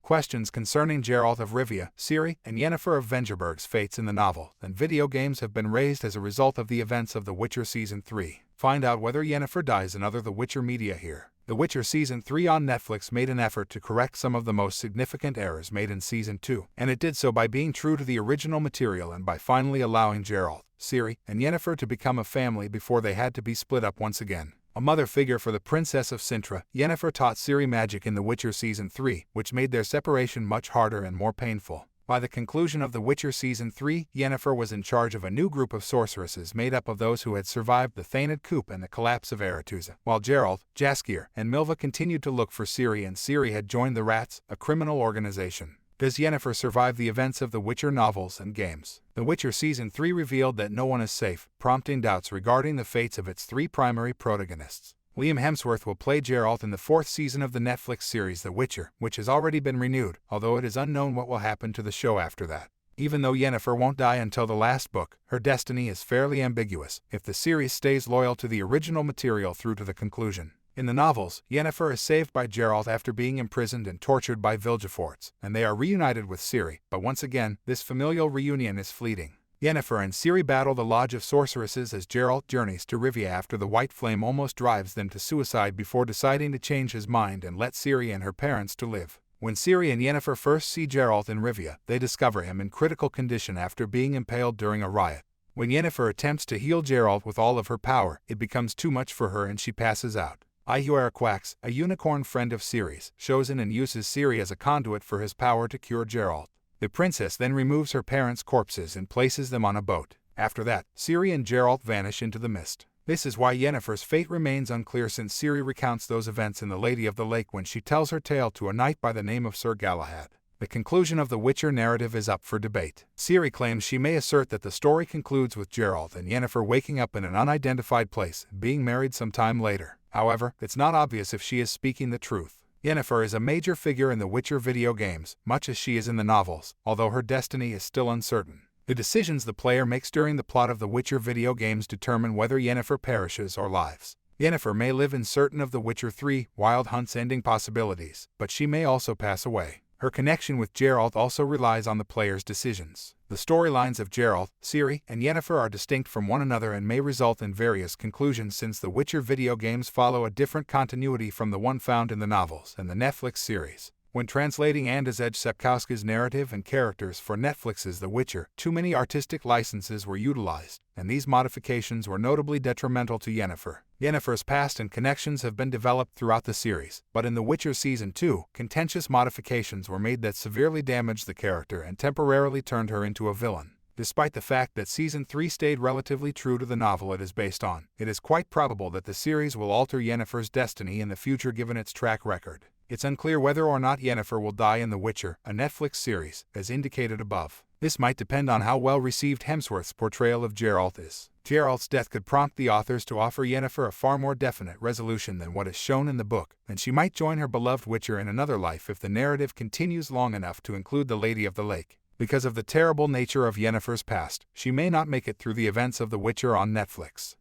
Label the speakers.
Speaker 1: questions concerning Geralt of Rivia, Ciri, and Yennefer of Vengerberg's fates in the novel and video games have been raised as a result of the events of The Witcher Season 3. Find out whether Yennefer dies in other The Witcher media here. The Witcher Season 3 on Netflix made an effort to correct some of the most significant errors made in Season 2, and it did so by being true to the original material and by finally allowing Geralt, Ciri, and Yennefer to become a family before they had to be split up once again. A mother figure for the Princess of Cintra, Yennefer taught Ciri magic in The Witcher Season 3, which made their separation much harder and more painful. By the conclusion of The Witcher Season 3, Yennefer was in charge of a new group of sorceresses made up of those who had survived the Thainid coup and the collapse of Aretuza, while Geralt, Jaskier, and Milva continued to look for Ciri, and Ciri had joined the Rats, a criminal organization. Does Yennefer survive the events of the Witcher novels and games? The Witcher Season 3 revealed that no one is safe, prompting doubts regarding the fates of its three primary protagonists. Liam Hemsworth will play Geralt in the fourth season of the Netflix series The Witcher, which has already been renewed, although it is unknown what will happen to the show after that. Even though Yennefer won't die until the last book, her destiny is fairly ambiguous, if the series stays loyal to the original material through to the conclusion. In the novels, Yennefer is saved by Geralt after being imprisoned and tortured by Vilgefortz, and they are reunited with Ciri, but once again, this familial reunion is fleeting. Yennefer and Ciri battle the Lodge of Sorceresses as Geralt journeys to Rivia after the White Flame almost drives them to suicide before deciding to change his mind and let Ciri and her parents to live. When Ciri and Yennefer first see Geralt in Rivia, they discover him in critical condition after being impaled during a riot. When Yennefer attempts to heal Geralt with all of her power, it becomes too much for her and she passes out. Ihuaraquax, a unicorn friend of Ciri's, shows in and uses Ciri as a conduit for his power to cure Geralt. The princess then removes her parents' corpses and places them on a boat. After that, Ciri and Geralt vanish into the mist. This is why Yennefer's fate remains unclear, since Ciri recounts those events in The Lady of the Lake when she tells her tale to a knight by the name of Sir Galahad. The conclusion of the Witcher narrative is up for debate. Ciri claims she may assert that the story concludes with Geralt and Yennefer waking up in an unidentified place, being married sometime later. However, it's not obvious if she is speaking the truth. Yennefer is a major figure in the Witcher video games, much as she is in the novels, although her destiny is still uncertain. The decisions the player makes during the plot of the Witcher video games determine whether Yennefer perishes or lives. Yennefer may live in certain of the Witcher 3 Wild Hunt's ending possibilities, but she may also pass away. Her connection with Geralt also relies on the player's decisions. The storylines of Geralt, Ciri, and Yennefer are distinct from one another and may result in various conclusions, since the Witcher video games follow a different continuity from the one found in the novels and the Netflix series. When translating Andrzej Sapkowski's narrative and characters for Netflix's The Witcher, too many artistic licenses were utilized, and these modifications were notably detrimental to Yennefer. Yennefer's past and connections have been developed throughout the series, but in The Witcher Season 2, contentious modifications were made that severely damaged the character and temporarily turned her into a villain. Despite the fact that Season 3 stayed relatively true to the novel it is based on, it is quite probable that the series will alter Yennefer's destiny in the future given its track record. It's unclear whether or not Yennefer will die in The Witcher, a Netflix series, as indicated above. This might depend on how well received Hemsworth's portrayal of Geralt is. Geralt's death could prompt the authors to offer Yennefer a far more definite resolution than what is shown in the book, and she might join her beloved Witcher in another life if the narrative continues long enough to include the Lady of the Lake. Because of the terrible nature of Yennefer's past, she may not make it through the events of The Witcher on Netflix.